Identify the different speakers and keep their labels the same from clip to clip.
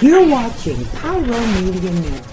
Speaker 1: You're watching Pyro Media Network.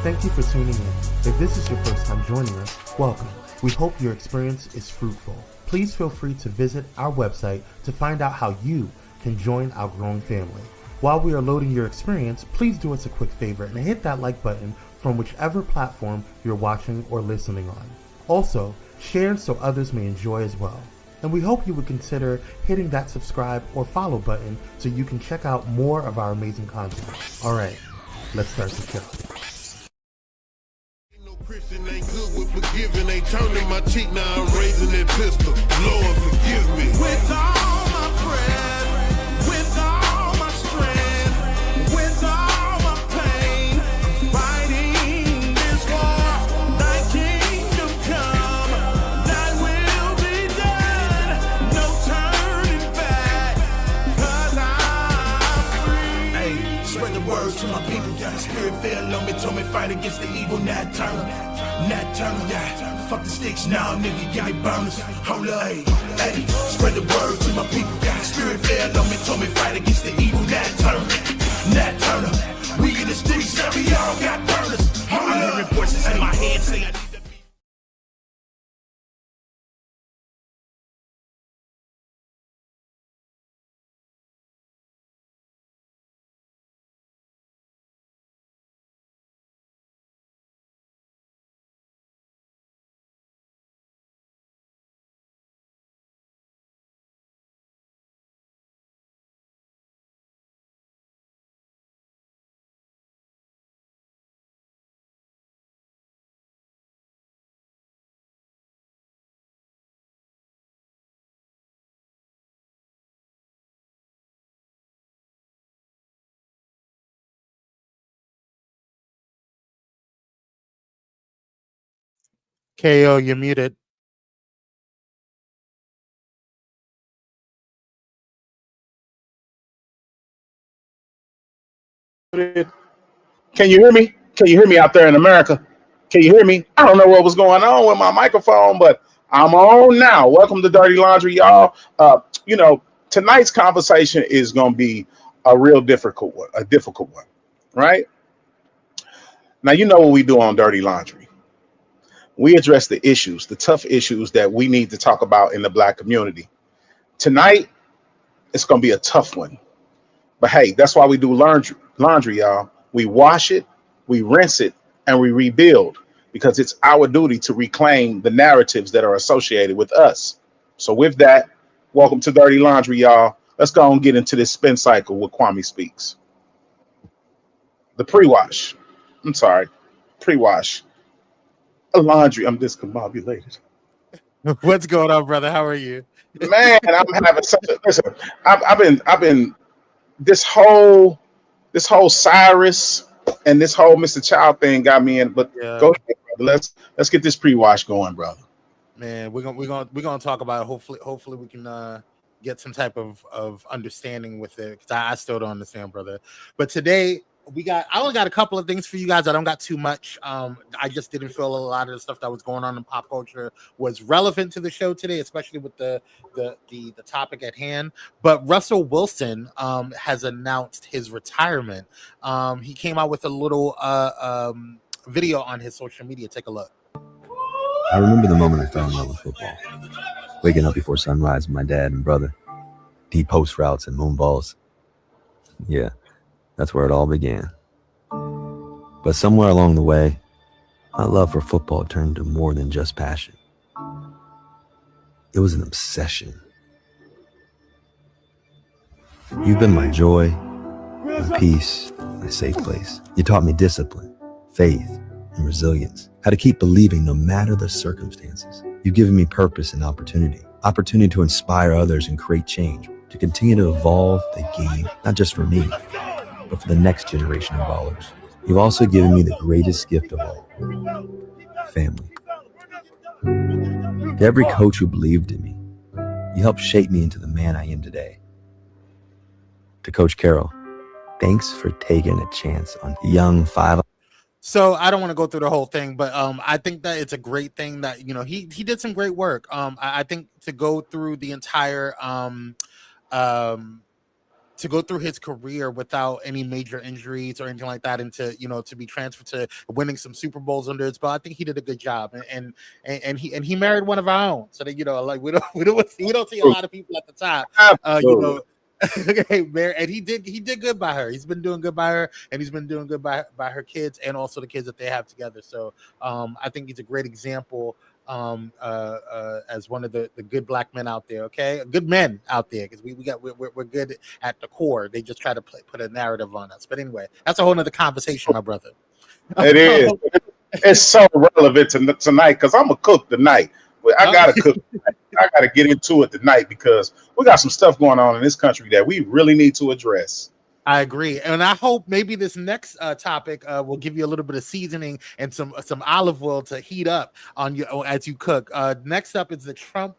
Speaker 2: Thank you for tuning in. If this is your first time joining us, welcome. We hope your experience is fruitful. Please feel free to visit our website to find out how you can join our growing family. While we are loading your experience, please do us a quick favor and hit that like button from whichever platform you're watching or listening on. Also, share so others may enjoy as well. And we hope you would consider hitting that subscribe or follow button so you can check out more of our amazing content. All right, let's start the show.
Speaker 3: Christian ain't good with forgiving, ain't turning my cheek, now I'm raising that pistol. Lord, forgive me. With all my prayers, with all my strength, with all my pain, fighting this war. Thy kingdom come, thy will be done. No turning back, 'cause I'm free.
Speaker 4: Hey, spread the word to my people. Yeah, spirit fell on me, told me fight against the evil, not turn. Not turn, yeah. Fuck the sticks now, nigga, got burners. Hold up, hey, spread the word to my people. Yeah, spirit fell on me, told me fight against the evil, not turn. Not turn. We in the sticks, now we all got burners. Hold up. I'm hearing voices in my head say I need to be.
Speaker 2: KO, you're muted.
Speaker 5: Can you hear me? Can you hear me out there in America? Can you hear me? I don't know what was going on with my microphone, but I'm on now. Welcome to Dirty Laundry, y'all. Tonight's conversation is going to be a real difficult one, right? Now, you know what we do on Dirty Laundry. We address the issues, the tough issues that we need to talk about in the Black community. Tonight, it's going to be a tough one. But hey, that's why we do laundry, y'all. We wash it, we rinse it, and we rebuild, because it's our duty to reclaim the narratives that are associated with us. So with that, welcome to Dirty Laundry, y'all. Let's go and get into this spin cycle with Kwame Speaks. The pre-wash. Pre-wash. Laundry. I'm discombobulated.
Speaker 2: What's going on, brother? How are you?
Speaker 5: Man, I'm having such a listen. I've been this whole Cyrus and this whole Mr. Child thing got me in. But
Speaker 2: Yeah.
Speaker 5: Go ahead, brother. Let's get this pre-wash going, brother.
Speaker 2: Man, we're gonna talk about it. Hopefully we can get some type of understanding with it, because I still don't understand, brother. But today I only got a couple of things for you guys. I don't got too much. I just didn't feel a lot of the stuff that was going on in pop culture was relevant to the show today, especially with the topic at hand. But Russell Wilson has announced his retirement. He came out with a little video on his social media. Take a look.
Speaker 6: I remember the moment I fell in love with football. Waking up before sunrise with my dad and brother. Deep post routes and moon balls. Yeah, that's where it all began. But somewhere along the way, my love for football turned to more than just passion. It was an obsession. You've been my joy, my peace, my safe place. You taught me discipline, faith, and resilience. How to keep believing no matter the circumstances. You've given me purpose and opportunity to inspire others and create change, to continue to evolve the game, not just for me, but for the next generation of ballers. You've also given me the greatest gift of all, family. To every coach who believed in me, you helped shape me into the man I am today. To Coach Carroll, thanks for taking a chance on young 5.
Speaker 7: So I don't want to go through the whole thing, but I think that it's a great thing that he did some great work. I think to go through the entire to go through his career without any major injuries or anything like that, and to be transferred to winning some Super Bowls under his belt, I think he did a good job. And he married one of our own, so that like we don't see a lot of people at the top, and he did good by her. He's been doing good by her, and he's been doing good by her kids, and also the kids that they have together. So I think he's a great example as one of the good black men out there. Okay, good men out there, because we're good at the core. They just try to put a narrative on us. But anyway, that's a whole nother conversation, my brother.
Speaker 5: It is. It's so relevant tonight because I'm a cook tonight. I gotta cook. I gotta get into it tonight because we got some stuff going on in this country that we really need to address.
Speaker 7: I agree, and I hope maybe this next topic will give you a little bit of seasoning and some olive oil to heat up on you as you cook. Next up is the Trump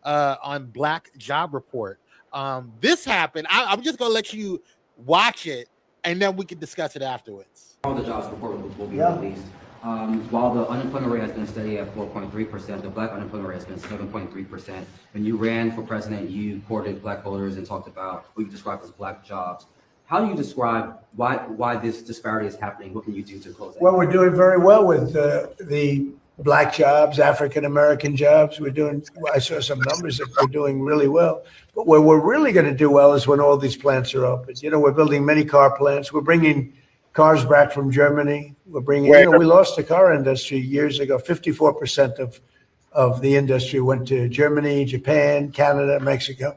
Speaker 7: on Black job report. This happened. I'm just gonna let you watch it, and then we can discuss it afterwards.
Speaker 8: All the jobs report will be released. While the unemployment rate has been steady at 4.3%, the black unemployment rate has been 7.3%. When you ran for president, you courted black voters and talked about what you described as black jobs. How do you describe why this disparity is happening? What can you do to close that?
Speaker 9: Well, we're doing very well with the black jobs, African-American jobs. I saw some numbers that we're doing really well. But where we're really going to do well is when all these plants are open. We're building many car plants. We're bringing cars back from Germany. We're bringing, we lost the car industry years ago. 54% of the industry went to Germany, Japan, Canada, Mexico.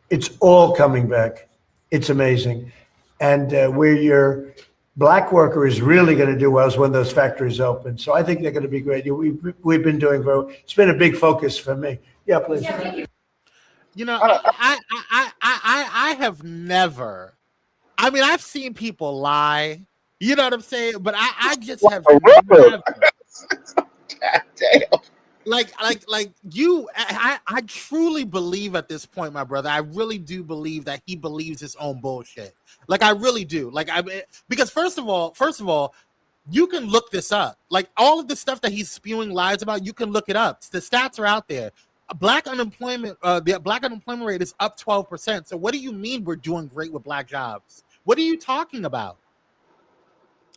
Speaker 9: It's all coming back. It's amazing. And where your black worker is really going to do well is when those factories open. So I think they're going to be great. We've been doing very well. It's been a big focus for me. Yeah, please.
Speaker 7: I have never. I mean, I've seen people lie. You know what I'm saying? But I just have never. God damn. Like you, I truly believe at this point, my brother, I really do believe that he believes his own bullshit. Like, I really do. Because first of all, you can look this up. Like, all of the stuff that he's spewing lies about, you can look it up. The stats are out there. The black unemployment rate is up 12%. So what do you mean we're doing great with black jobs? What are you talking about?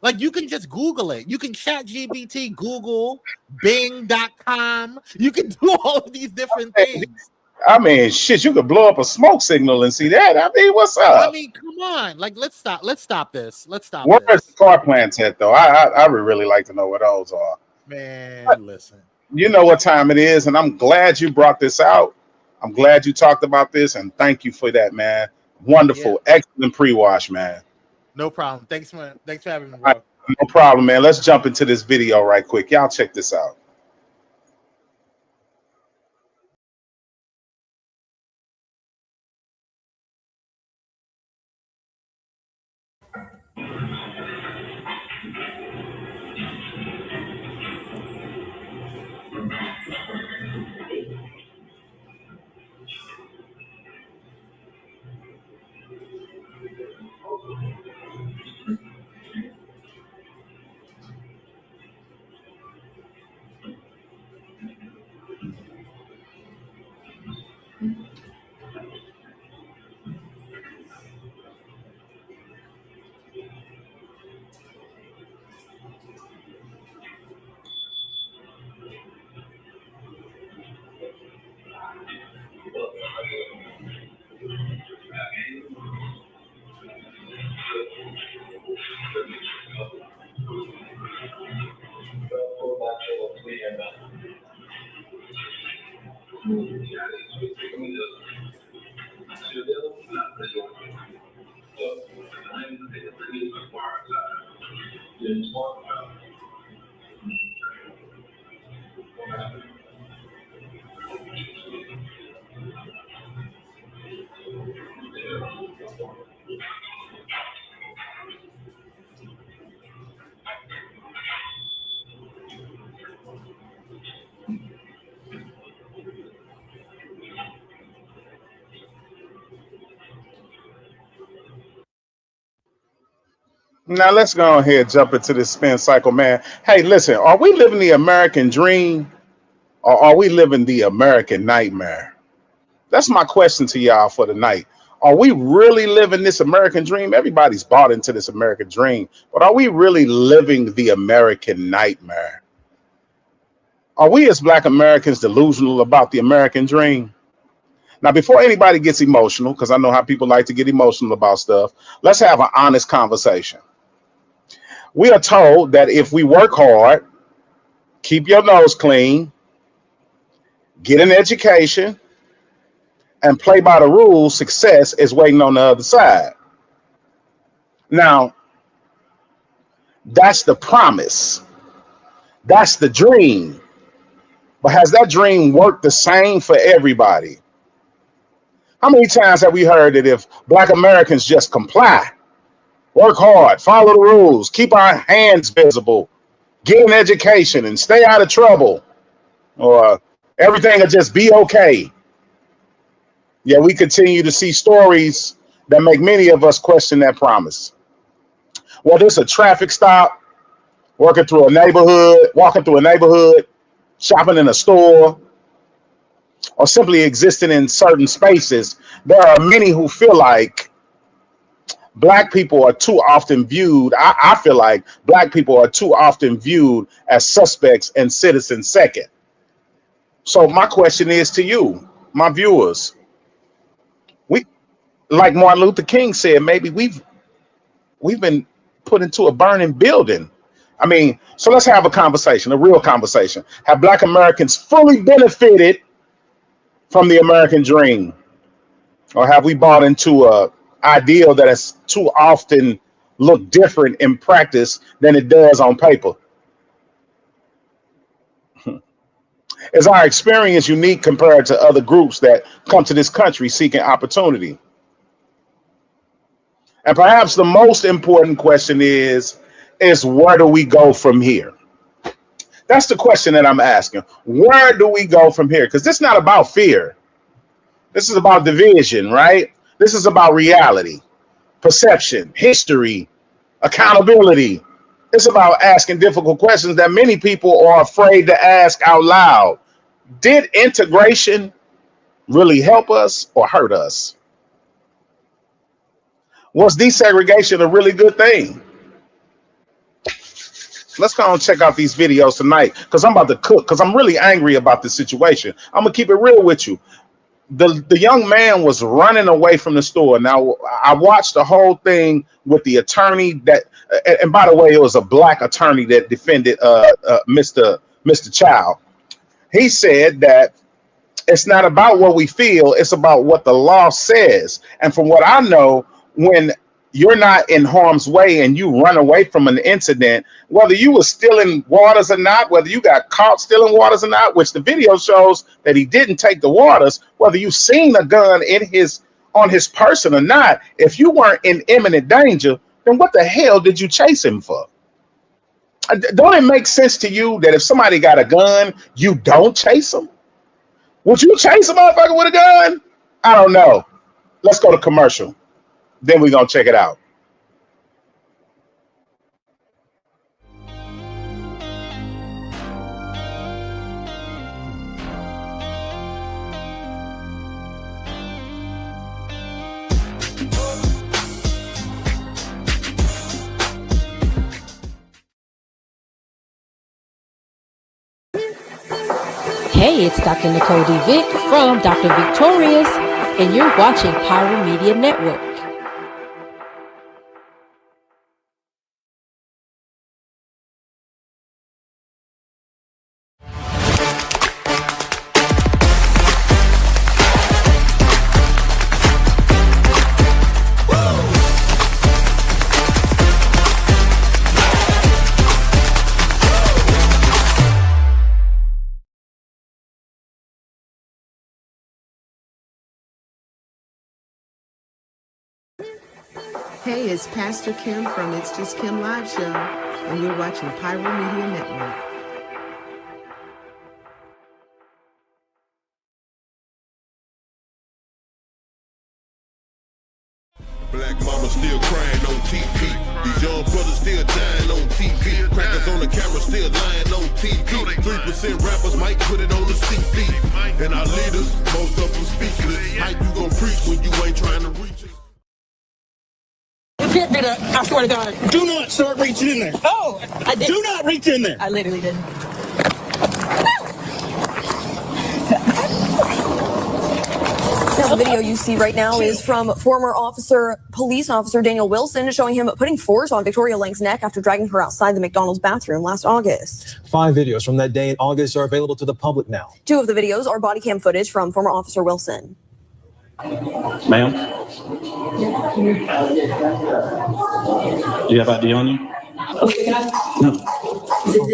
Speaker 7: Like, you can just Google it. You can chat GPT, Google, Bing.com. You can do all of these different things.
Speaker 5: I mean, shit, you could blow up a smoke signal and see that. I mean, what's up?
Speaker 7: I mean, come on. Like, let's stop this.
Speaker 5: Where's the car plants at, though? I would really like to know what those are.
Speaker 7: Man, listen.
Speaker 5: You know what time it is, and I'm glad you brought this out. I'm glad you talked about this, and thank you for that, man. Wonderful. Yeah. Excellent pre-wash, man.
Speaker 7: No problem. Thanks for having me, bro.
Speaker 5: No problem, man. Let's jump into this video right quick. Y'all check this out. Now let's go ahead and jump into this spin cycle, man. Hey, listen, are we living the American dream or are we living the American nightmare? That's my question to y'all for tonight. Are we really living this American dream? Everybody's bought into this American dream, but are we really living the American nightmare? Are we as Black Americans delusional about the American dream? Now, before anybody gets emotional, because I know how people like to get emotional about stuff, let's have an honest conversation. We are told that if we work hard, keep your nose clean, get an education, and play by the rules, success is waiting on the other side. Now, that's the promise. That's the dream. But has that dream worked the same for everybody? How many times have we heard that if Black Americans just comply, work hard, follow the rules, keep our hands visible, get an education, and stay out of trouble, or everything will just be okay? Yeah, we continue to see stories that make many of us question that promise. Whether it's a traffic stop, walking through a neighborhood, shopping in a store, or simply existing in certain spaces, there are many who feel like Black people are too often viewed. I feel like Black people are too often viewed as suspects and citizens second. So my question is to you, my viewers. Like Martin Luther King said, maybe we've been put into a burning building. I mean, so let's have a conversation, a real conversation. Have Black Americans fully benefited from the American dream? Or have we bought into a ideal that has too often looked different in practice than it does on paper? Is our experience unique compared to other groups that come to this country seeking opportunity? And perhaps the most important question is where do we go from here? That's the question that I'm asking. Where do we go from here? Because this is not about fear. This is about division, right? This is about reality, perception, history, accountability. It's about asking difficult questions that many people are afraid to ask out loud. Did integration really help us or hurt us? Was desegregation a really good thing? Let's go and check out these videos tonight, because I'm about to cook, because I'm really angry about this situation. I'm going to keep it real with you. The young man was running away from the store. Now, I watched the whole thing with the attorney that, and by the way, it was a Black attorney that defended Mr. Child. He said that it's not about what we feel, it's about what the law says. And from what I know, when you're not in harm's way and you run away from an incident, whether you were stealing waters or not, whether you got caught stealing waters or not, which the video shows that he didn't take the waters, whether you seen a gun on his person or not, if you weren't in imminent danger, then what the hell did you chase him for? Don't it make sense to you that if somebody got a gun, you don't chase them? Would you chase a motherfucker with a gun? I don't know. Let's go to commercial. Then we're going to check it out.
Speaker 10: Hey, it's Dr. Nicole D. Vick from Dr. Victorious, and you're watching Pyro Media Network.
Speaker 1: Hey, it's Pastor Kim from It's Just Kim Live Show, and you're watching Pyro Media Network.
Speaker 3: Black mama still crying on TV. These young brothers still dying on TV. Crackers on the camera still lying on TV. 3% rappers might put it on the CD. And our leaders, most of them speechless. How you gon' preach when you ain't trying to reach it?
Speaker 11: You can't do that. I swear to God. Do not start reaching in there. Oh, I did. Do not reach in there. I literally did.
Speaker 12: Now, the video you see right now is from former police officer Daniel Wilson, showing him putting force on Victoria Lang's neck after dragging her outside the McDonald's bathroom last August.
Speaker 13: 5 videos from that day in August are available to the public now.
Speaker 12: 2 of the videos are body cam footage from former officer Wilson.
Speaker 14: Ma'am? Do you have ID on you?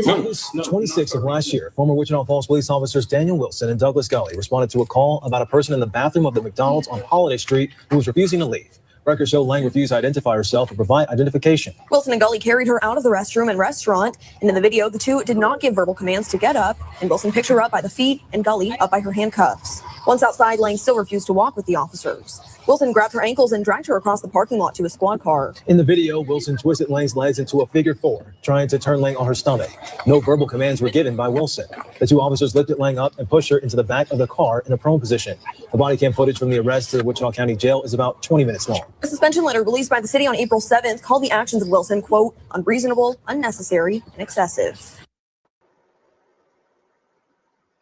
Speaker 13: August 26th of last year, former Wichita Falls police officers Daniel Wilson and Douglas Gully responded to a call about a person in the bathroom of the McDonald's on Holiday Street who was refusing to leave. Records show Lang refused to identify herself or provide identification.
Speaker 12: Wilson and Gully carried her out of the restroom and restaurant, and in the video, the two did not give verbal commands to get up, and Wilson picked her up by the feet and Gully up by her handcuffs. Once outside, Lang still refused to walk with the officers. Wilson grabbed her ankles and dragged her across the parking lot to a squad car.
Speaker 13: In the video, Wilson twisted Lang's legs into a figure 4, trying to turn Lang on her stomach. No verbal commands were given by Wilson. The 2 officers lifted Lang up and pushed her into the back of the car in a prone position. The body cam footage from the arrest to the Wichita County Jail is about 20 minutes long.
Speaker 12: A suspension letter released by the city on April 7th called the actions of Wilson, quote, unreasonable, unnecessary, and excessive.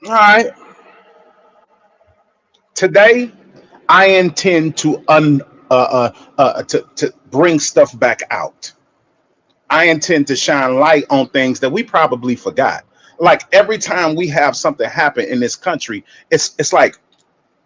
Speaker 5: All right. Today, I intend to bring stuff back out. I intend to shine light on things that we probably forgot. Like every time we have something happen in this country, it's like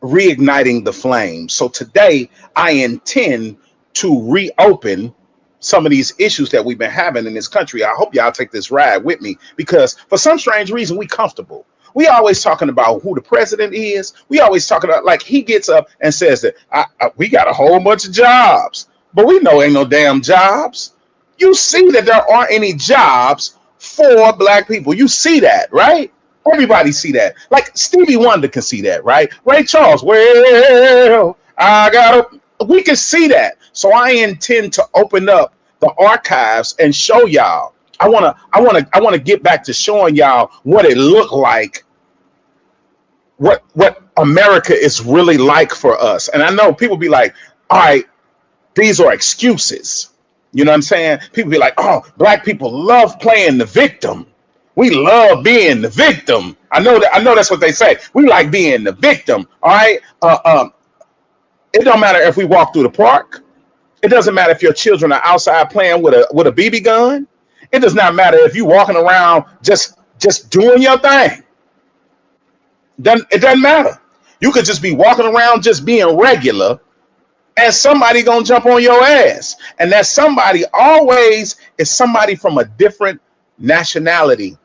Speaker 5: reigniting the flame. So today, I intend to reopen some of these issues that we've been having in this country. I hope y'all take this ride with me, because for some strange reason, we comfortable. We always talking about who the president is. We always talking about, like, he gets up and says that we got a whole bunch of jobs, but we know ain't no damn jobs. You see that there aren't any jobs for black people. You see that, right? Everybody see that. Like Stevie Wonder can see that, right? Ray Charles, well, we can see that. So I intend to open up the archives and show y'all. I want to get back to showing y'all what it looked like, what America is really like for us. And I know people be like, all right, these are excuses. You know what I'm saying? People be like, oh, black people love playing the victim. We love being the victim. I know that's what they say. We like being the victim. All right. It don't matter if we walk through the park. It doesn't matter if your children are outside playing with a BB gun. It does not matter if you walking around just doing your thing. It doesn't matter. You could just be walking around just being regular, and somebody gonna jump on your ass. And that somebody always is somebody from a different nationality,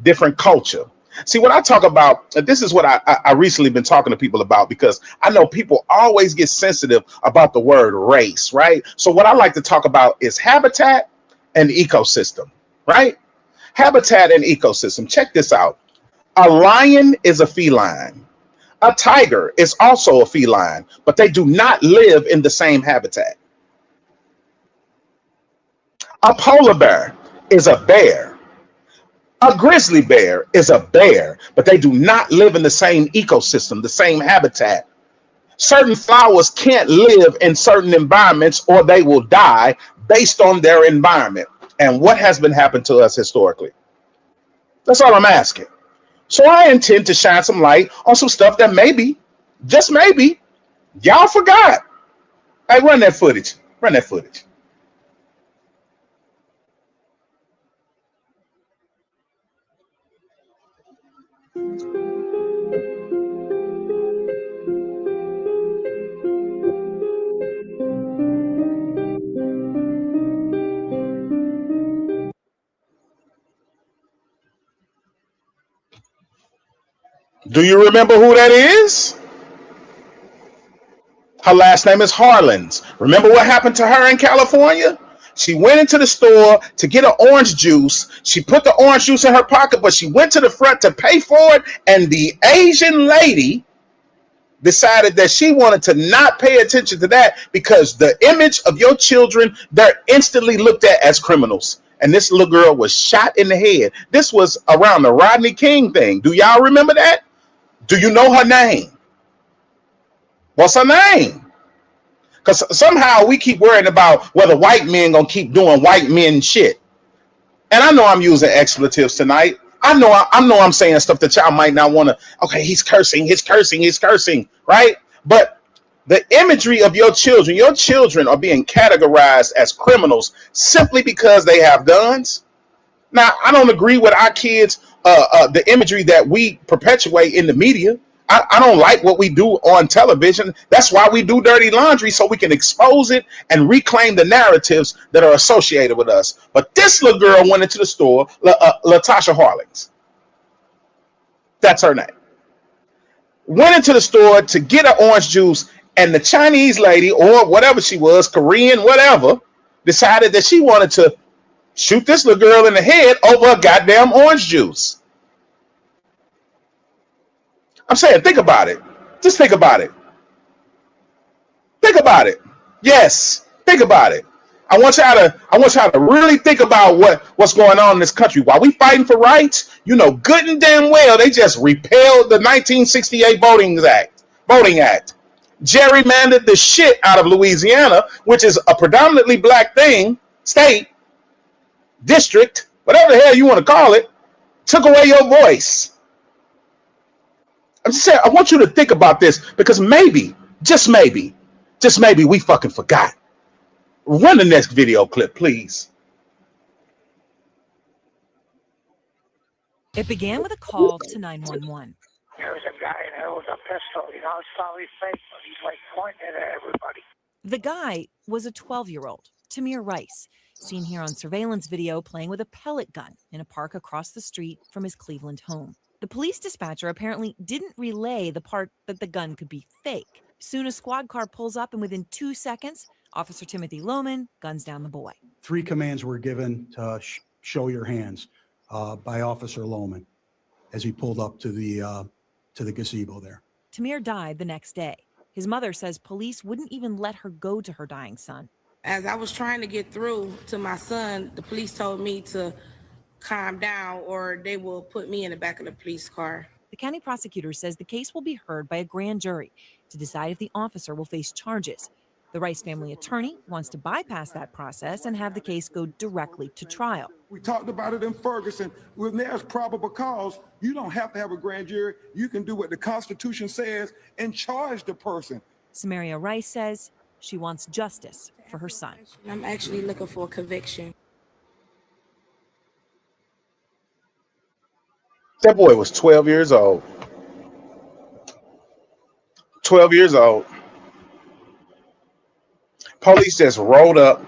Speaker 5: different culture. See, what I talk about, this is what I recently been talking to people about, because I know people always get sensitive about the word race, right? So what I like to talk about is habitat and ecosystem, right? Habitat and ecosystem. Check this out. A lion is a feline. A tiger is also a feline, but they do not live in the same habitat. A polar bear is a bear. A grizzly bear is a bear, but they do not live in the same ecosystem, the same habitat. Certain flowers can't live in certain environments or they will die based on their environment. And what has been happening to us historically? That's all I'm asking. So I intend to shine some light on some stuff that maybe, just maybe, y'all forgot. Hey, run that footage. Run that footage. Do you remember who that is? Her last name is Harlins. Remember what happened to her in California? She went into the store to get an orange juice. She put the orange juice in her pocket, but she went to the front to pay for it. And the Asian lady decided that she wanted to not pay attention to that because the image of your children, they're instantly looked at as criminals. And this little girl was shot in the head. This was around the Rodney King thing. Do y'all remember that? Do you know her name? What's her name? Because somehow we keep worrying about whether white men gonna keep doing white men shit. And I know I'm using expletives tonight. I know I'm saying stuff that y'all might not want to. Okay, he's cursing, right? But the imagery of your children are being categorized as criminals simply because they have guns. Now, I don't agree with our kids, the imagery that we perpetuate in the media. I don't like what we do on television. That's why we do Dirty Laundry, so we can expose it and reclaim the narratives that are associated with us. But this little girl went into the store, Latasha Harlings. That's her name. Went into the store to get an orange juice, and the Chinese lady, or whatever she was, Korean, whatever, decided that she wanted to shoot this little girl in the head over a goddamn orange juice. I'm saying, think about it. Just think about it. Think about it. Yes, think about it. I want y'all to really think about what's going on in this country. While we fighting for rights, you know good and damn well they just repealed the 1968 Voting Act. Gerrymandered the shit out of Louisiana, which is a predominantly black state, district, whatever the hell you want to call it, took away your voice. I'm just saying, I want you to think about this because maybe, just maybe, we fucking forgot. Run the next video clip, please.
Speaker 15: It began with a call to 911.
Speaker 16: There was a guy there with a pistol, it's probably fake, but he's like pointing it at everybody.
Speaker 15: The guy was a 12-year-old, Tamir Rice, seen here on surveillance video playing with a pellet gun in a park across the street from his Cleveland home. The police dispatcher apparently didn't relay the part that the gun could be fake. Soon a squad car pulls up, and within 2 seconds, Officer Timothy Lohman guns down the boy.
Speaker 17: 3 commands were given to show your hands by Officer Lohman as he pulled up to the gazebo there.
Speaker 15: Tamir died the next day. His mother says police wouldn't even let her go to her dying son.
Speaker 18: As I was trying to get through to my son, the police told me to calm down or they will put me in the back of the police car.
Speaker 15: The county prosecutor says the case will be heard by a grand jury to decide if the officer will face charges. The Rice family attorney wants to bypass that process and have the case go directly to trial.
Speaker 19: We talked about it in Ferguson. When there's probable cause, you don't have to have a grand jury. You can do what the Constitution says and charge the person.
Speaker 15: Samaria Rice says she wants justice for her son.
Speaker 18: I'm actually looking for a conviction.
Speaker 5: That boy was 12 years old. 12 years old. Police just rolled up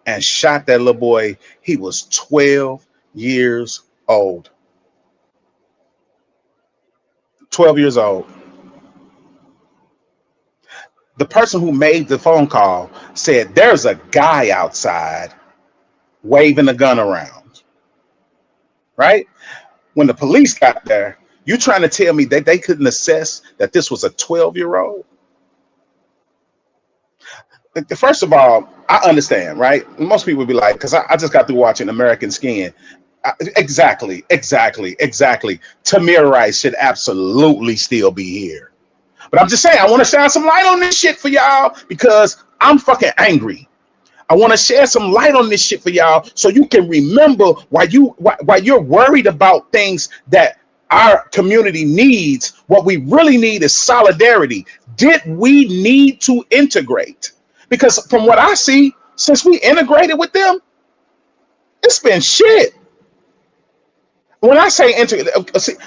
Speaker 5: and shot that little boy. He was 12 years old. 12 years old. The person who made the phone call said there's a guy outside waving a gun around. Right? When the police got there, you trying to tell me that they couldn't assess that this was a 12-year-old? First of all, I understand, right? Most people would be like, because I just got through watching American Skin. Exactly. Tamir Rice should absolutely still be here. But I'm just saying, I want to shine some light on this shit for y'all because I'm fucking angry. I want to share some light on this shit for y'all so you can remember why you're worried about things that our community needs. What we really need is solidarity. Did we need to integrate? Because from what I see, since we integrated with them, it's been shit. When I say integrate,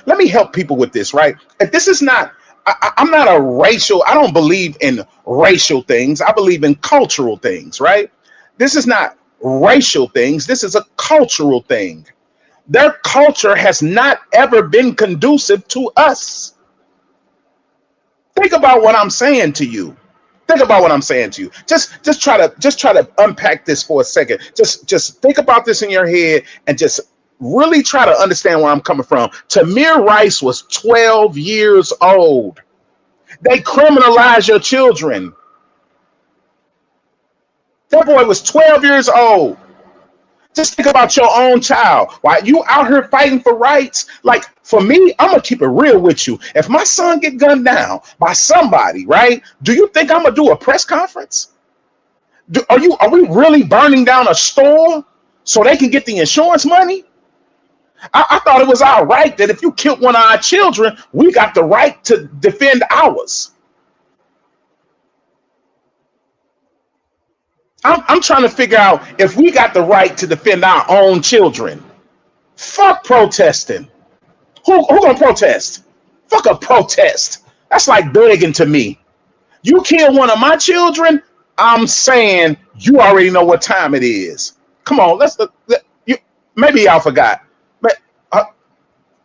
Speaker 5: let me help people with this, right? If this is not, I'm not a racial, I don't believe in racial things. I believe in cultural things, right? This is not racial things. This is a cultural thing. Their culture has not ever been conducive to us. Think about what I'm saying to you. Think about what I'm saying to you. Just try to unpack this for a second. Just think about this in your head and just really try to understand where I'm coming from. Tamir Rice was 12 years old. They criminalized your children. That boy was 12 years old. Just think about your own child. Why you out here fighting for rights? Like for me, I'm gonna keep it real with you. If my son get gunned down by somebody, right? Do you think I'm gonna do a press conference? Are we really burning down a store so they can get the insurance money? I thought it was our right that if you killed one of our children, we got the right to defend ours. I'm trying to figure out if we got the right to defend our own children. Fuck protesting. Who gonna protest? Fuck a protest. That's like begging to me. You kill one of my children, I'm saying you already know what time it is. Come on, maybe y'all forgot. But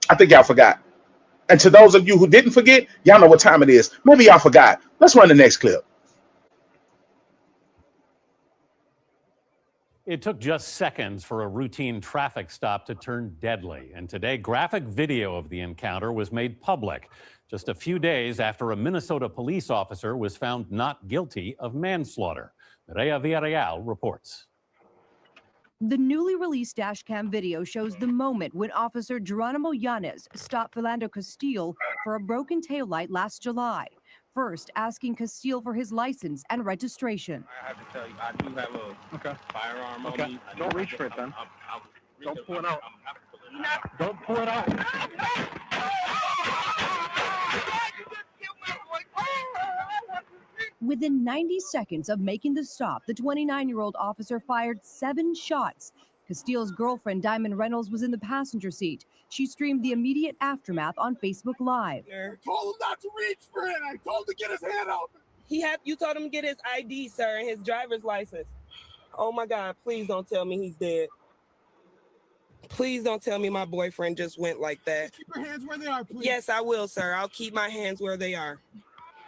Speaker 5: I think y'all forgot. And to those of you who didn't forget, y'all know what time it is. Maybe y'all forgot. Let's run the next clip.
Speaker 20: It took just seconds for a routine traffic stop to turn deadly, and today graphic video of the encounter was made public just a few days after a Minnesota police officer was found not guilty of manslaughter. Mireya Villarreal reports.
Speaker 21: The newly released dashcam video shows the moment when Officer Geronimo Yanez stopped Philando Castile for a broken taillight last July. First, asking Castile for his license and registration.
Speaker 22: I have to tell you, I do have a firearm on me. Don't reach for it then. Don't pull it out. Don't pull it out.
Speaker 21: Within 90 seconds of making the stop, the 29-year-old officer fired 7 shots. Castile's girlfriend, Diamond Reynolds, was in the passenger seat. She streamed the immediate aftermath on Facebook Live.
Speaker 22: I told him not to reach for it. I told him to get his hand out.
Speaker 23: You told him to get his ID, sir, and his driver's license. Oh my God, please don't tell me he's dead. Please don't tell me my boyfriend just went like that.
Speaker 22: Keep your hands where they are, please.
Speaker 23: Yes, I will, sir. I'll keep my hands where they are.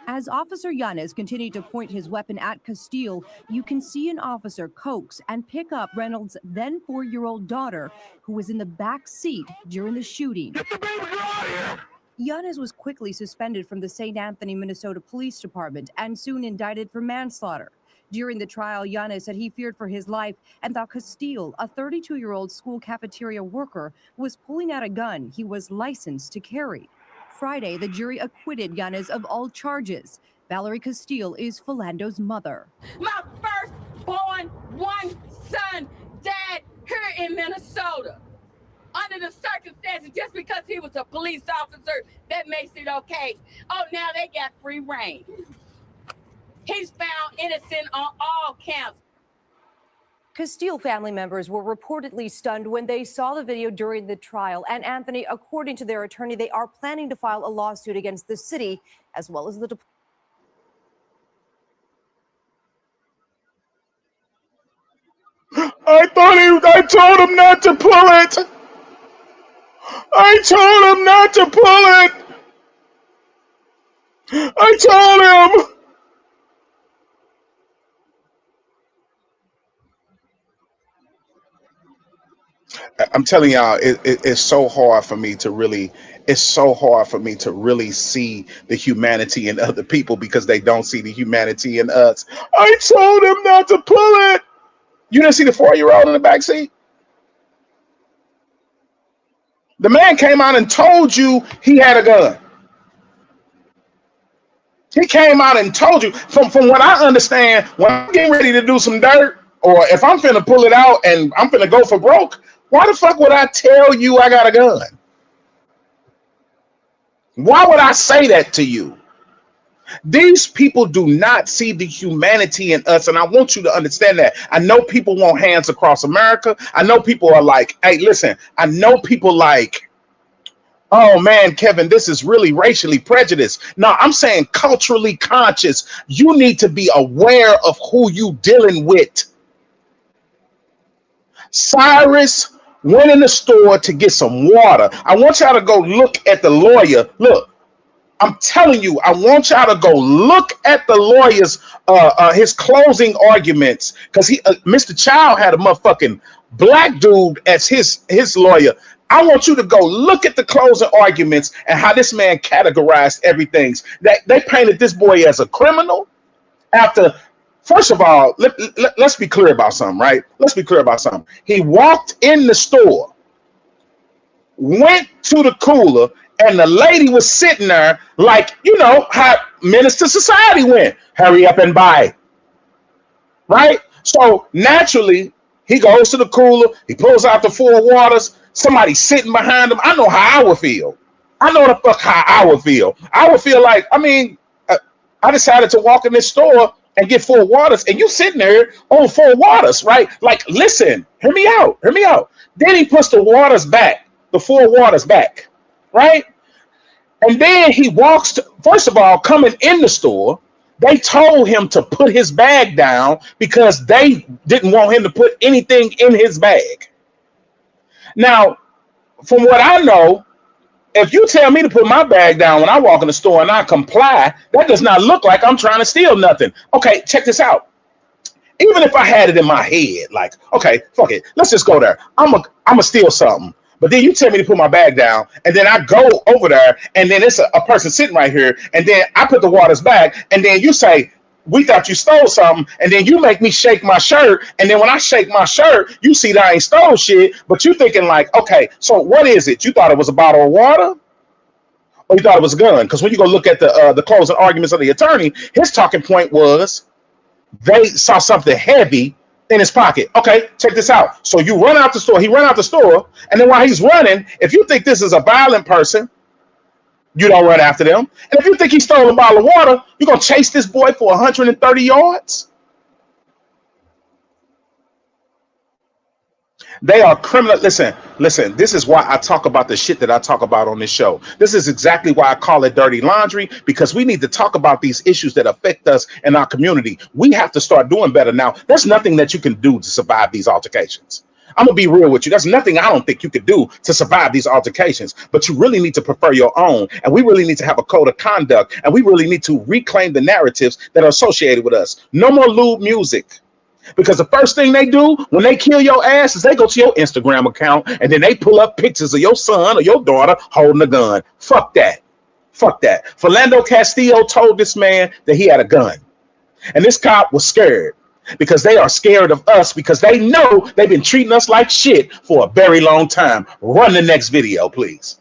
Speaker 21: As Officer Yanez continued to point his weapon at Castile, you can see an officer coax and pick up Reynolds' then 4-year-old daughter, who was in the back seat during the shooting.
Speaker 22: Get the baby out of here!
Speaker 21: Yanez was quickly suspended from the St. Anthony, Minnesota Police Department and soon indicted for manslaughter. During the trial, Yanez said he feared for his life and thought Castile, a 32-year-old school cafeteria worker, was pulling out a gun he was licensed to carry. Friday, the jury acquitted Yanez of all charges. Valerie Castile is Philando's mother.
Speaker 24: My firstborn one son died here in Minnesota. Under the circumstances, just because he was a police officer, that makes it okay. Oh, now they got free reign. He's found innocent on all counts.
Speaker 21: Castile family members were reportedly stunned when they saw the video during the trial. And Anthony, according to their attorney, they are planning to file a lawsuit against the city as well as the department.
Speaker 5: I told him not to pull it. I told him not to pull it. I told him. I'm telling y'all, it's so hard for me to really, see the humanity in other people because they don't see the humanity in us. I told him not to pull it. You didn't see the 4-year-old in the back seat? The man came out and told you he had a gun. He came out and told you. From what I understand, when I'm getting ready to do some dirt, or if I'm finna pull it out and I'm finna go for broke, why the fuck would I tell you I got a gun? Why would I say that to you? These people do not see the humanity in us, and I want you to understand that. I know people want hands across America. I know people are like, hey, listen, I know people like, oh man, Kevin, this is really racially prejudiced. No, I'm saying culturally conscious. You need to be aware of who you dealing with. Cyrus went in the store to get some water. I want y'all to go look at the lawyer. Look, I'm telling you, I want y'all to go look at the lawyer's his closing arguments, because Mr. Child had a motherfucking black dude as his lawyer. I want you to go look at the closing arguments and how this man categorized everything. They painted this boy as a criminal after. First of all, let's be clear about something, right? Let's be clear about something. He walked in the store, went to the cooler, and the lady was sitting there like, you know, how Minister Society went. Hurry up and buy. Right? So naturally, he goes to the cooler. He pulls out the 4 waters. Somebody sitting behind him. I know how I would feel. I know the fuck how I would feel. I would feel like, I decided to walk in this store and get 4 waters, and you sitting there on 4 waters, right? Like, listen, hear me out. Then he puts the waters back, the 4 waters back, right? And then he walks to, first of all, coming in the store, they told him to put his bag down because they didn't want him to put anything in his bag. Now, from what I know, if you tell me to put my bag down when I walk in the store and I comply, that does not look like I'm trying to steal nothing. Okay, check this out. Even if I had it in my head, like, okay, fuck it, let's just go there. I'm a steal something. But then you tell me to put my bag down, and then I go over there, and then it's a person sitting right here, and then I put the waters back, and then you say, we thought you stole something, and then you make me shake my shirt, and then when I shake my shirt, you see that I ain't stole shit, but you thinking like, okay, so what is it? You thought it was a bottle of water? Or you thought it was a gun? Because when you go look at the closing arguments of the attorney, his talking point was they saw something heavy in his pocket. Okay, check this out. So you run out the store, he ran out the store, and then while he's running, if you think this is a violent person, you don't run after them. And if you think he stole a bottle of water, you're going to chase this boy for 130 yards? They are criminal. Listen, this is why I talk about the shit that I talk about on this show. This is exactly why I call it dirty laundry, because we need to talk about these issues that affect us in our community. We have to start doing better now. There's nothing that you can do to survive these altercations. I'm going to be real with you. There's nothing I don't think you could do to survive these altercations, but you really need to prefer your own. And we really need to have a code of conduct. And we really need to reclaim the narratives that are associated with us. No more lewd music. Because the first thing they do when they kill your ass is they go to your Instagram account and then they pull up pictures of your son or your daughter holding a gun. Fuck that. Fuck that. Philando Castillo told this man that he had a gun. And this cop was scared. Because they are scared of us, because they know they've been treating us like shit for a very long time. Run the next video, please.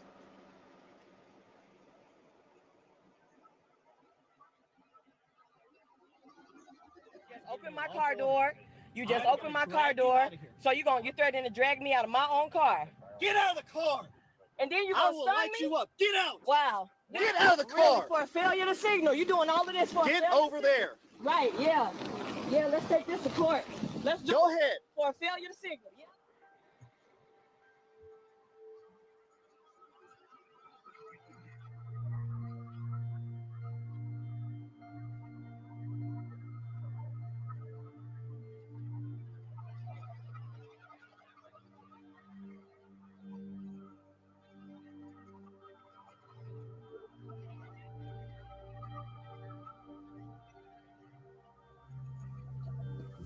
Speaker 2: Just open my car door. You just open my car door. So you're threatening to drag me out of my own car.
Speaker 4: Get out of the car.
Speaker 2: And then you're going to stun me?
Speaker 4: You up. Get out.
Speaker 2: Wow.
Speaker 4: Get out of the car.
Speaker 2: For a failure to signal. You're doing all of this for
Speaker 4: Get over there.
Speaker 2: Right, yeah. Yeah, let's take this to court. Let's do
Speaker 4: Go ahead.
Speaker 2: For a failure to signal. Yeah.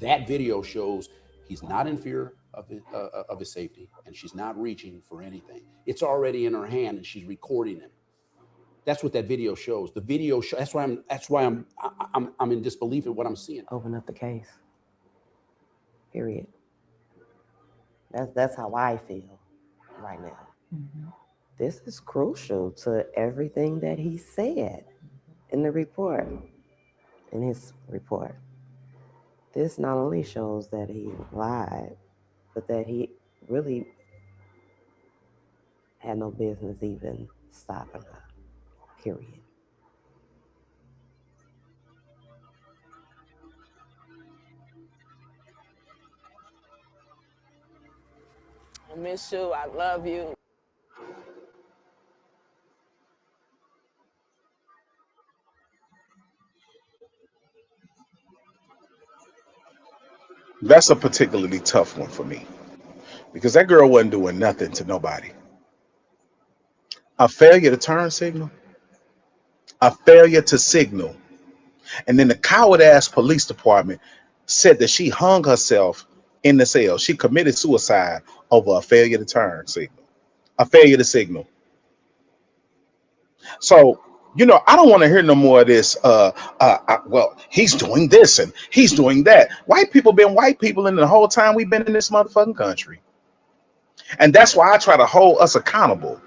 Speaker 6: That video shows he's not in fear of his safety, and she's not reaching for anything. It's already in her hand, and she's recording him. That's what that video shows. The video show. That's why I'm in disbelief at what I'm seeing.
Speaker 8: Open up the case. Period. That's how I feel right now. Mm-hmm. This is crucial to everything that he said in the report, in his report. This not only shows that he lied, but that he really had no business even stopping her, period.
Speaker 2: I miss you. I love you.
Speaker 5: That's a particularly tough one for me, because that girl wasn't doing nothing to nobody. A failure to turn signal? a failure to signal. And then the coward-ass police department said that she hung herself in the cell. She committed suicide over a failure to turn signal, a failure to signal. So, you know, I don't want to hear no more of this. Well, he's doing this and he's doing that. White people been white people in the whole time we've been in this motherfucking country. And that's why I try to hold us accountable.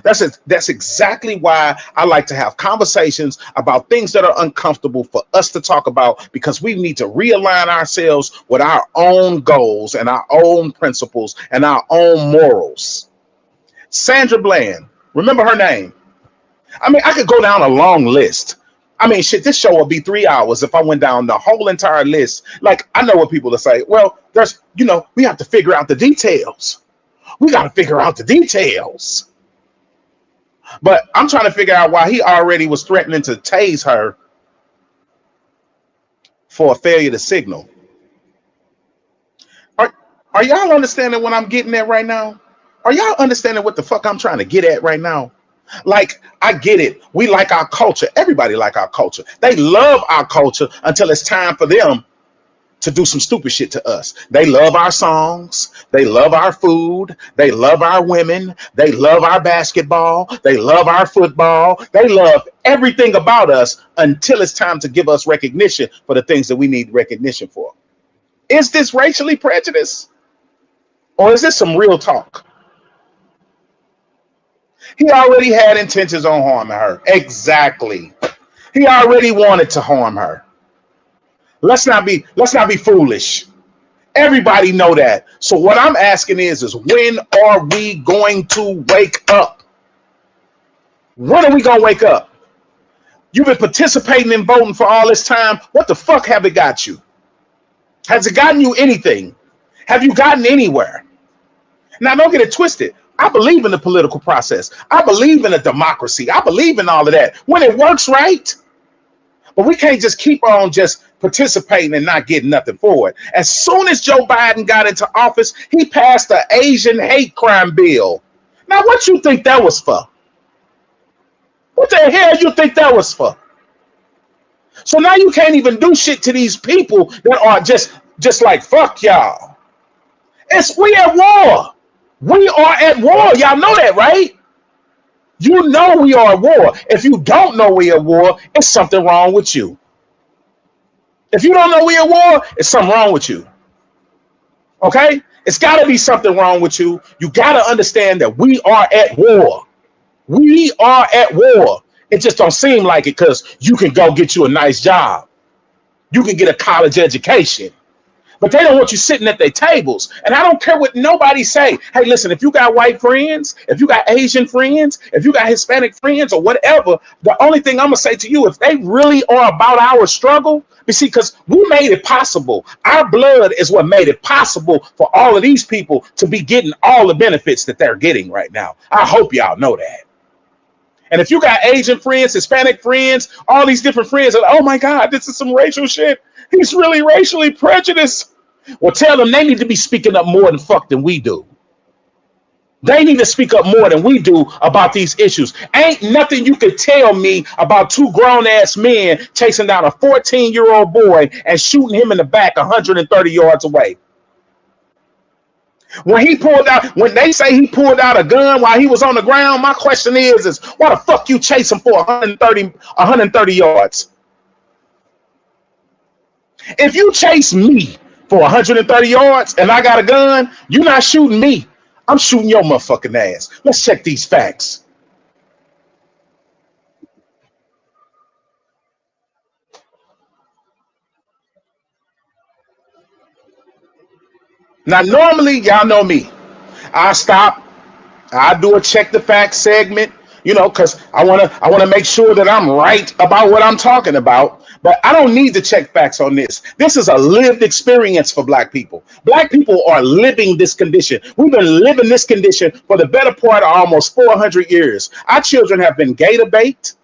Speaker 5: That's exactly why I like to have conversations about things that are uncomfortable for us to talk about, because we need to realign ourselves with our own goals and our own principles and our own morals. Sandra Bland, remember her name? I mean, I could go down a long list. I mean, shit, this show would be 3 hours if I went down the whole entire list. Like, I know what people will say. Well, there's, you know, we have to figure out the details. We got to figure out the details. But I'm trying to figure out why he already was threatening to tase her for a failure to signal. Are y'all understanding what I'm getting at right now? Are y'all understanding what the fuck I'm trying to get at right now? Like, I get it. We like our culture. Everybody like our culture. They love our culture until it's time for them to do some stupid shit to us. They love our songs. They love our food. They love our women. They love our basketball. They love our football. They love everything about us until it's time to give us recognition for the things that we need recognition for. Is this racially prejudiced? Or is this some real talk? He already had intentions on harming her. Exactly. He already wanted to harm her. Let's not be foolish. Everybody know that. So what I'm asking is when are we going to wake up? When are we going to wake up? You've been participating in voting for all this time. What the fuck have it got you? Has it gotten you anything? Have you gotten anywhere? Now, don't get it twisted. I believe in the political process. I believe in a democracy. I believe in all of that when it works right. But we can't just keep on just participating and not getting nothing for it. As soon as Joe Biden got into office, he passed the Asian hate crime bill. Now, what you think that was for? What the hell you think that was for? So now you can't even do shit to these people that are just like, fuck y'all. We at war. We are at war. Y'all know that, right? You know we are at war. If you don't know we are at war, it's something wrong with you. If you don't know we are at war, it's something wrong with you. Okay? It's got to be something wrong with you. You got to understand that we are at war. We are at war. It just don't seem like it because you can go get you a nice job. You can get a college education. But they don't want you sitting at their tables. And I don't care what nobody say. Hey, listen, if you got white friends, if you got Asian friends, if you got Hispanic friends or whatever, the only thing I'm going to say to you, if they really are about our struggle, you see, because we made it possible. Our blood is what made it possible for all of these people to be getting all the benefits that they're getting right now. I hope y'all know that. And if you got Asian friends, Hispanic friends, all these different friends, oh my God, this is some racial shit. He's really racially prejudiced. Well, tell them they need to be speaking up more than we do. They need to speak up more than we do about these issues. Ain't nothing you could tell me about two grown-ass men chasing down a 14-year-old boy and shooting him in the back 130 yards away. When they say he pulled out a gun while he was on the ground, my question is why the fuck you chase him for 130 yards? If you chase me for 130 yards and I got a gun, you're not shooting me. I'm shooting your motherfucking ass. Let's check these facts. Now, normally, y'all know me. I stop. I do a check the facts segment, because I wanna make sure that I'm right about what I'm talking about. But I don't need to check facts on this. This is a lived experience for Black people. Black people are living this condition. We've been living this condition for the better part of almost 400 years. Our children have been gator baked.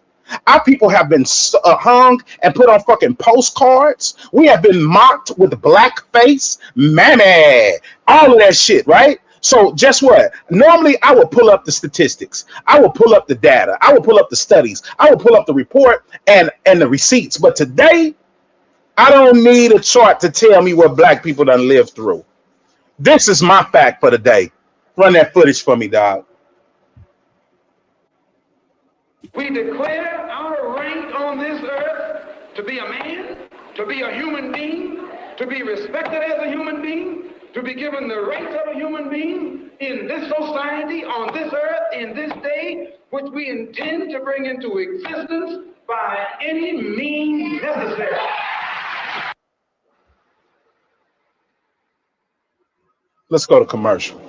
Speaker 5: Our people have been hung and put on fucking postcards. We have been mocked with blackface, mammy, all of that shit, right? So guess what? Normally I would pull up the statistics. I would pull up the data. I would pull up the studies. I would pull up the report and the receipts. But today, I don't need a chart to tell me what black people done lived through. This is my fact for the day. Run that footage for me, dog.
Speaker 1: We declare our right on this earth to be a man, to be a human being, to be respected as a human being, to be given the rights of a human being in this society, on this earth, in this day, which we intend to bring into existence by any means necessary.
Speaker 5: Let's go to commercial.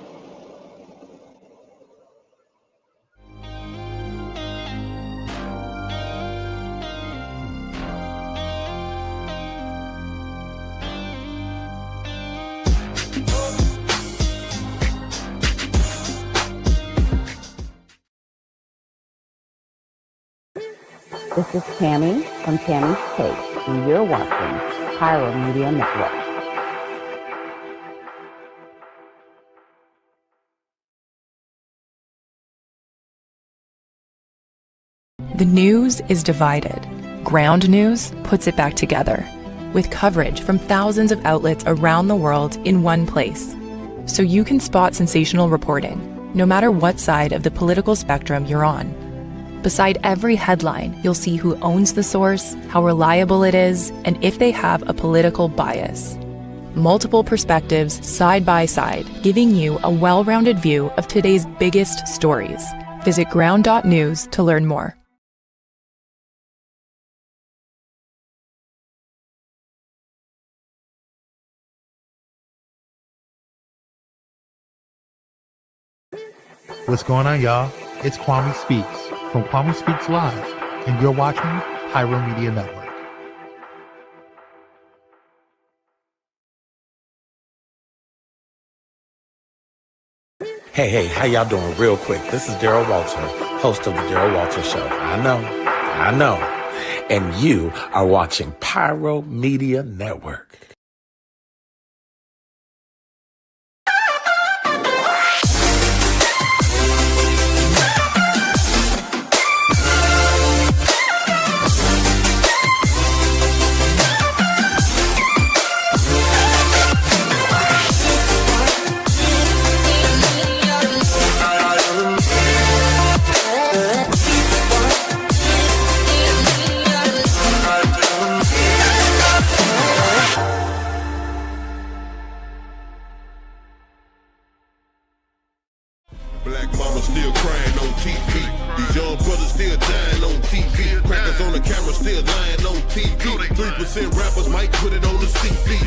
Speaker 7: This is Tammy from Tammy's Take, and you're watching Pyro Media Network.
Speaker 9: The news is divided. Ground News puts it back together, with coverage from thousands of outlets around the world in one place. So you can spot sensational reporting, no matter what side of the political spectrum you're on. Beside every headline, you'll see who owns the source, how reliable it is, and if they have a political bias. Multiple perspectives side by side, giving you a well-rounded view of today's biggest stories. Visit ground.news to learn more.
Speaker 10: What's going on, y'all? It's Kwame Speaks from Kwame Speaks Live, and you're watching Pyro Media Network.
Speaker 25: Hey, how y'all doing? Real quick, this is Daryl Walter, host of the Daryl Walter Show. I know. And you are watching Pyro Media Network.
Speaker 3: Black mama still crying on TV. These young brothers still dying on TV. Crackers on the camera still lying on TV. 3% rappers might put it on the CD.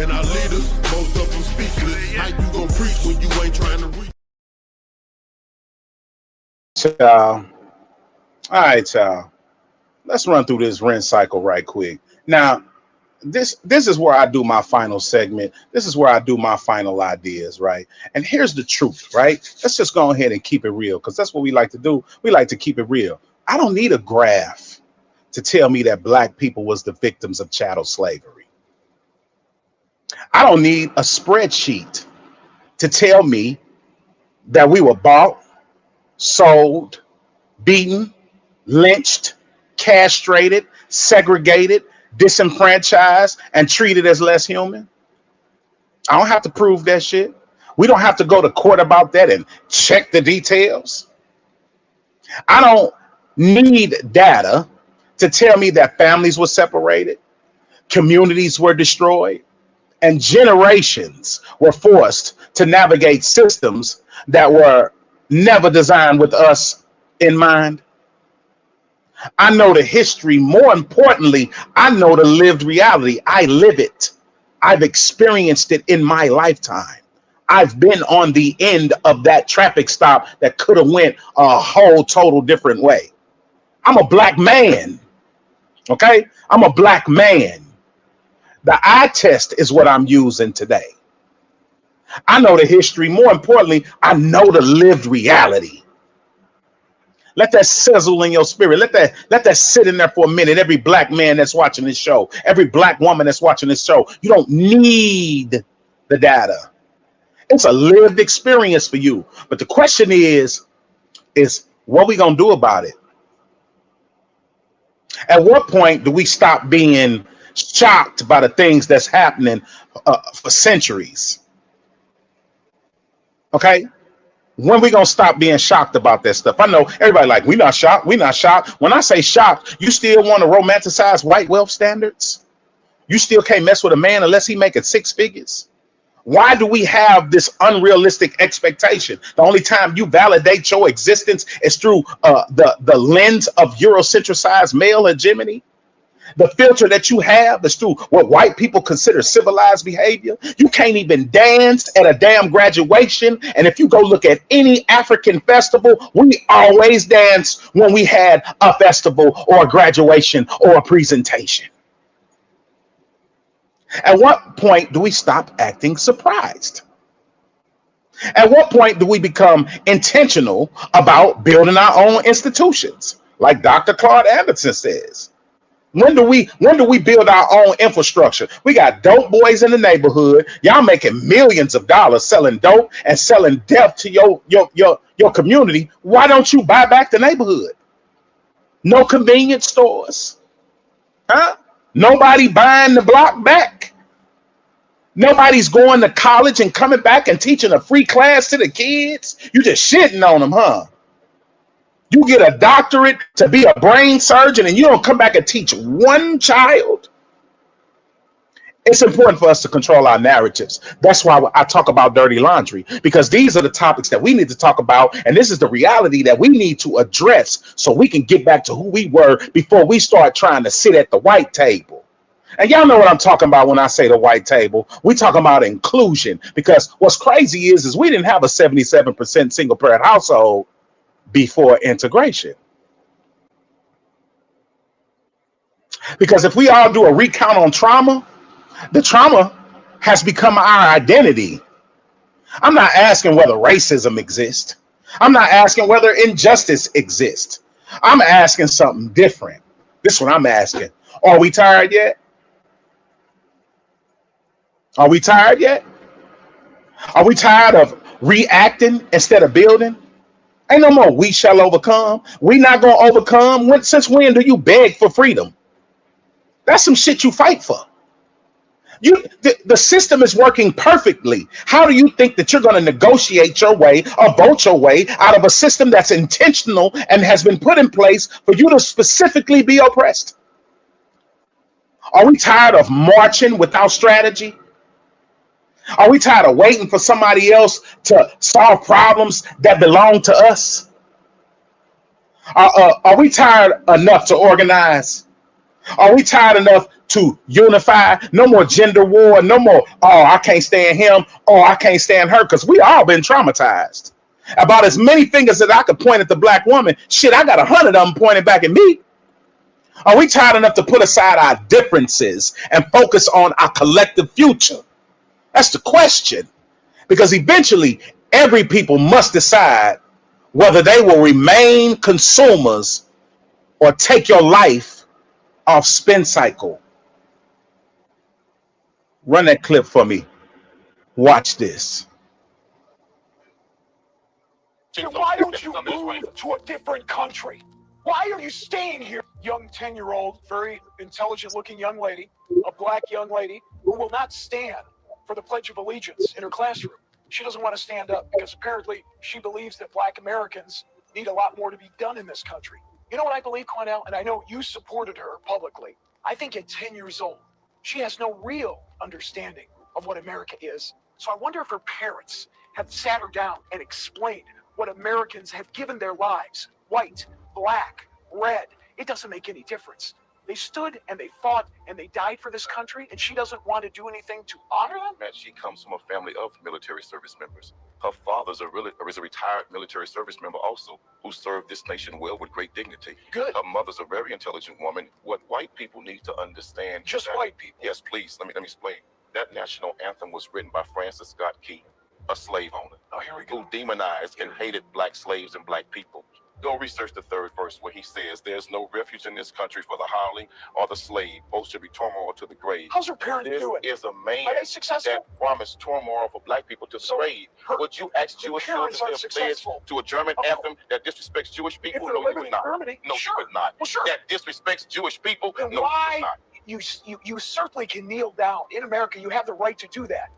Speaker 3: And our leaders, most of them speechless. How you gonna preach when you ain't trying to reach?
Speaker 5: All right, y'all. Let's run through this rinse cycle right quick. Now, this is where I do my final segment. This is where I do my final ideas, right? And here's the truth, right? Let's just go ahead and keep it real, because that's what we like to do. We like to keep it real. I don't need a graph to tell me that black people was the victims of chattel slavery. I don't need a spreadsheet to tell me that we were bought, sold, beaten, lynched, castrated, segregated, disenfranchised, and treated as less human. I don't have to prove that shit. We don't have to go to court about that and check the details. I don't need data to tell me that families were separated, communities were destroyed, and generations were forced to navigate systems that were never designed with us in mind. I know the history. More importantly, I know the lived reality. I live it. I've experienced it in my lifetime. I've been on the end of that traffic stop that could have went a whole total different way. I'm a black man. Okay? I'm a black man. The eye test is what I'm using today. I know the history. More importantly, I know the lived reality. Let that sizzle in your spirit. Let that sit in there for a minute. Every black man that's watching this show, every black woman that's watching this show, you don't need the data. It's a lived experience for you. But the question is what we gonna do about it? At what point do we stop being shocked by the things that's happening for centuries? Okay, when we gonna stop being shocked about that stuff? I know everybody like, we not shocked. We not shocked. When I say shocked, you still want to romanticize white wealth standards? You still can't mess with a man unless he making 6 figures? Why do we have this unrealistic expectation? The only time you validate your existence is through the lens of Eurocentricized male hegemony. The filter that you have is through what white people consider civilized behavior. You can't even dance at a damn graduation. And if you go look at any African festival, we always dance when we had a festival or a graduation or a presentation. At what point do we stop acting surprised? At what point do we become intentional about building our own institutions? Like Dr. Claude Anderson says. When do we build our own infrastructure? We got dope boys in the neighborhood. Y'all making millions of dollars selling dope and selling death to your community. Why don't you buy back the neighborhood? No convenience stores. Huh? Nobody buying the block back. Nobody's going to college and coming back and teaching a free class to the kids. You just shitting on them, huh? You get a doctorate to be a brain surgeon and you don't come back and teach one child. It's important for us to control our narratives. That's why I talk about dirty laundry, because these are the topics that we need to talk about. And this is the reality that we need to address so we can get back to who we were before we start trying to sit at the white table. And y'all know what I'm talking about when I say the white table. We talking about inclusion, because what's crazy is we didn't have a 77% single parent household before integration. Because if we all do a recount on trauma, the trauma has become our identity. I'm not asking whether racism exists. I'm not asking whether injustice exists. I'm asking something different. This is what I'm asking. Are we tired yet? Are we tired yet? Are we tired of reacting instead of building? Ain't no more we shall overcome. We not going to overcome. Since when do you beg for freedom? That's some shit you fight for. The system is working perfectly. How do you think that you're going to negotiate your way or vote your way out of a system that's intentional and has been put in place for you to specifically be oppressed? Are we tired of marching without strategy? Are we tired of waiting for somebody else to solve problems that belong to us? Are we tired enough to organize? Are we tired enough to unify? No more gender war. No more, oh, I can't stand him. Oh, I can't stand her. Because we all been traumatized. About as many fingers that I could point at the black woman, shit, I got 100 of them pointing back at me. Are we tired enough to put aside our differences and focus on our collective future? That's the question. Because eventually, every people must decide whether they will remain consumers or take your life off spin cycle. Run that clip for me. Watch this.
Speaker 11: Then why don't you move to a different country? Why are you staying here? Young 10-year-old, very intelligent-looking young lady, a black young lady, who will not stand for the Pledge of Allegiance in her classroom. She doesn't want to stand up because apparently she believes that black Americans need a lot more to be done in this country. You know what I believe, Cornell? And I know you supported her publicly. I think at 10 years old, she has no real understanding of what America is. So I wonder if her parents have sat her down and explained what Americans have given their lives. White, black, red. It doesn't make any difference. They stood and they fought and they died for this country, and she doesn't want to do anything to honor them?
Speaker 12: Man, she comes from a family of military service members. Her father's is a retired military service member also, who served this nation well with great dignity.
Speaker 11: Good.
Speaker 12: Her mother's a very intelligent woman. What white people need to understand.
Speaker 11: Just
Speaker 12: that,
Speaker 11: white people?
Speaker 12: Yes, please. Let me explain. That national anthem was written by Francis Scott Key, a slave owner.
Speaker 11: Oh, here we go.
Speaker 12: Who demonized and hated black slaves and black people. Go research the third verse where he says, "There's no refuge in this country for the hireling or the slave. Both should be turmoil to the grave."
Speaker 11: How's her parent
Speaker 12: This
Speaker 11: doing?
Speaker 12: is a man
Speaker 11: Are they successful?
Speaker 12: that promised turmoil for black people to the grave. Would you ask Jewish children
Speaker 11: parents
Speaker 12: to
Speaker 11: aren't
Speaker 12: have pledged
Speaker 11: successful.
Speaker 12: to a German anthem that disrespects Jewish people?
Speaker 11: they're
Speaker 12: No, you
Speaker 11: living
Speaker 12: would
Speaker 11: in
Speaker 12: not.
Speaker 11: Germany,
Speaker 12: No,
Speaker 11: sure.
Speaker 12: you would not.
Speaker 11: Well, sure.
Speaker 12: That disrespects Jewish people?
Speaker 11: Then
Speaker 12: No, you
Speaker 11: why
Speaker 12: would not.
Speaker 11: you certainly can kneel down. In America, you have the right to do that.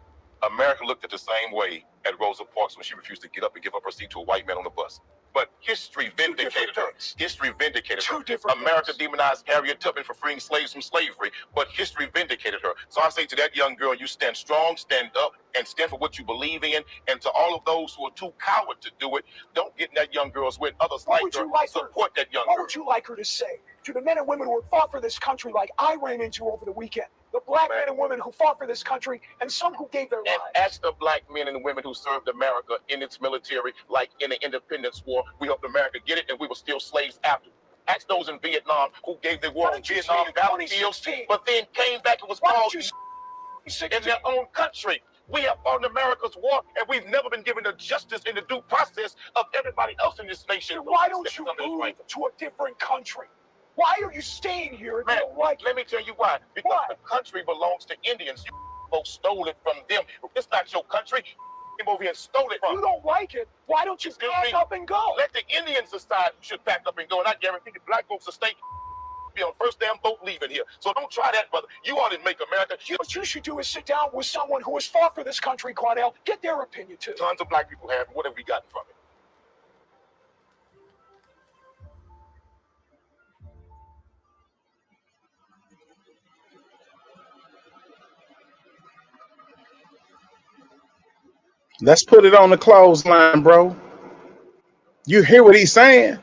Speaker 12: America looked at the same way at Rosa Parks when she refused to get up and give up her seat to a white man on the bus. But history vindicated her. History vindicated her. America demonized Harriet Tubman for freeing slaves from slavery, but history vindicated her. So I say to that young girl, you stand strong, stand up, and stand for what you believe in. And to all of those who are too coward to do it, don't get in that young girl's way. Others like her, support that young girl.
Speaker 11: What would you like her to say to the men and women who have fought for this country like I ran into over the weekend? The black men and women who fought for this country and some who gave their lives.
Speaker 12: And ask the black men and women who served America in its military, like in the Independence War. We helped America get it, and we were still slaves after. Ask those in Vietnam who gave their war on Vietnam battlefields, but then came back and was called in their own country. We have fought in America's war, and we've never been given the justice and the due process of everybody else in this nation.
Speaker 11: Then why don't you move to a different country? Why are you staying here?
Speaker 12: Man, let me tell you why. Because the country belongs to Indians. You folks stole it from them. It's not your country. You came over here and stole it from.
Speaker 11: You don't like it. Why don't you pack up and go?
Speaker 12: Let the Indians decide who should pack up and go. And I guarantee you, black folks will stay be on first damn boat leaving here. So don't try that, brother. You ought to make America.
Speaker 11: What you should do is sit down with someone who has fought for this country, Cornell. Get their opinion too.
Speaker 12: Tons of black people have. What have we gotten from it?
Speaker 5: Let's put it on the clothesline, bro. You hear what he's saying?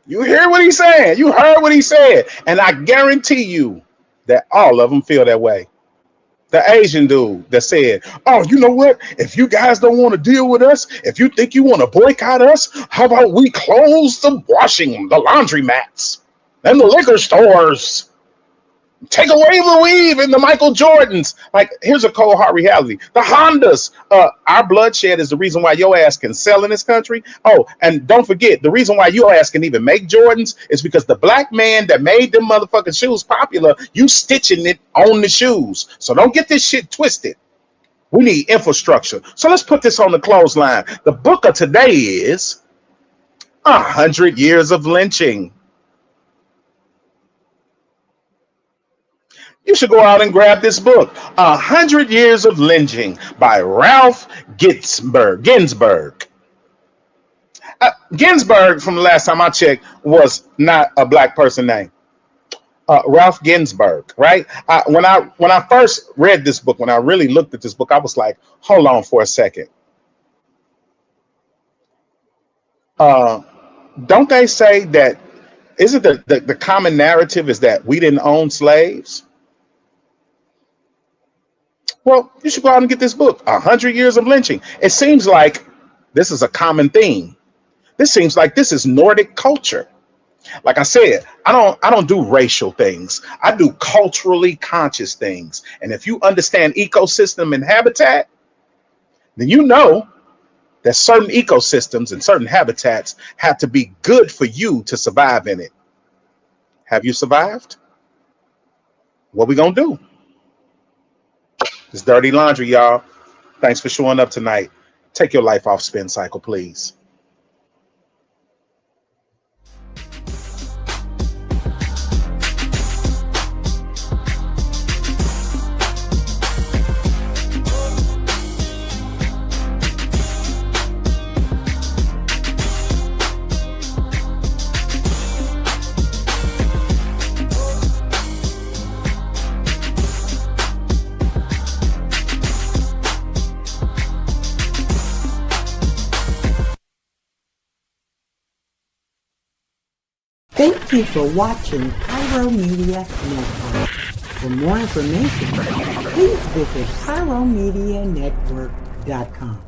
Speaker 5: You hear what he's saying? You heard what he said. And I guarantee you that all of them feel that way. The Asian dude that said, "Oh, you know what? If you guys don't want to deal with us, if you think you want to boycott us, how about we close the the laundromats and the liquor stores? Take away the weave and the Michael Jordans." Like, here's a cold hard reality. The Hondas, our bloodshed is the reason why your ass can sell in this country. Oh, and don't forget, the reason why your ass can even make Jordans is because the black man that made them motherfucking shoes popular, you stitching it on the shoes. So don't get this shit twisted. We need infrastructure. So let's put this on the clothesline. The book of today is 100 Years of Lynching. You should go out and grab this book, 100 Years of Lynching by Ralph Ginsburg. Ginsburg, from the last time I checked, was not a black person name. Ralph Ginsburg, right? When I first read this book, when I really looked at this book, I was like, hold on for a second. Don't they say that, isn't the common narrative is that we didn't own slaves? Well, you should go out and get this book, 100 Years of Lynching. It seems like this is a common theme. This seems like this is Nordic culture. Like I said, I don't do racial things. I do culturally conscious things. And if you understand ecosystem and habitat, then you know that certain ecosystems and certain habitats have to be good for you to survive in it. Have you survived? What we gonna do? It's dirty laundry, y'all. Thanks for showing up tonight. Take your life off spin cycle, please.
Speaker 13: Thank you for watching Pyro Media Network. For more information, please visit pyromedianetwork.com.